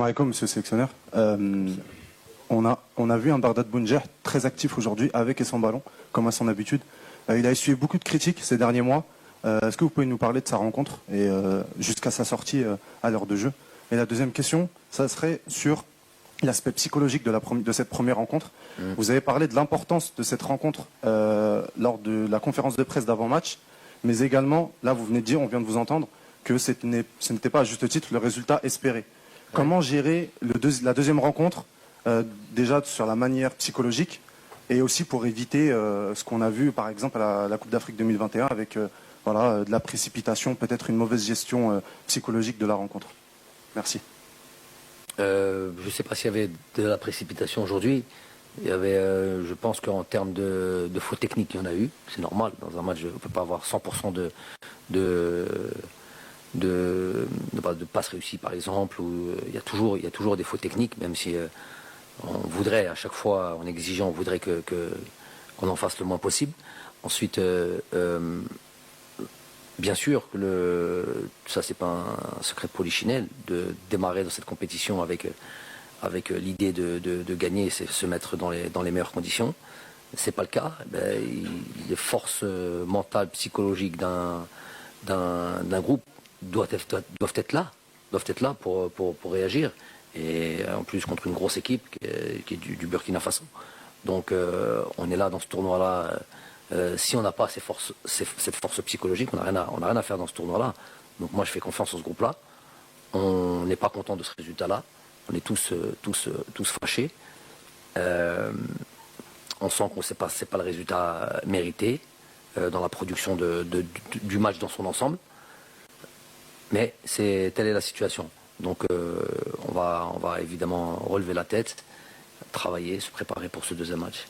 Salam alaikum, monsieur le sélectionneur. On a vu un Bardad Bounjer très actif aujourd'hui, avec et sans ballon, comme à son habitude. Il a essuyé beaucoup de critiques ces derniers mois. Est-ce que vous pouvez nous parler de sa rencontre et jusqu'à sa sortie à l'heure de jeu? Et la deuxième question, ça serait sur l'aspect psychologique de cette première rencontre. Vous avez parlé de l'importance de cette rencontre lors de la conférence de presse d'avant-match, mais également, là vous venez de dire, on vient de vous entendre, que ce n'était pas à juste titre le résultat espéré. Comment gérer la deuxième rencontre, déjà sur la manière psychologique, et aussi pour éviter ce qu'on a vu par exemple à la Coupe d'Afrique 2021 avec de la précipitation, peut-être une mauvaise gestion psychologique de la rencontre. Merci. Je ne sais pas s'il y avait de la précipitation aujourd'hui. Il y avait, je pense qu'en termes de fautes techniques, il y en a eu. C'est normal. Dans un match, on ne peut pas avoir 100% de passes réussies, par exemple. Il y a toujours des fautes techniques, même si on voudrait, à chaque fois, en exigeant, on voudrait qu'on en fasse le moins possible. Ensuite, bien sûr, ça c'est pas un secret de polichinelle, de démarrer dans cette compétition avec l'idée de gagner, c'est se mettre dans les meilleures conditions. C'est pas le cas. Les forces mentales, psychologiques d'un groupe doivent être là pour réagir. Et en plus contre une grosse équipe qui est du Burkina Faso. Donc on est là dans ce tournoi-là. Si on n'a pas cette force psychologique, on n'a rien à faire dans ce tournoi-là. Donc moi je fais confiance à ce groupe-là. On n'est pas content de ce résultat-là. On est tous fâchés. On sent que c'est pas le résultat mérité dans la production du match dans son ensemble. Mais telle est la situation. Donc on va évidemment relever la tête, travailler, se préparer pour ce deuxième match.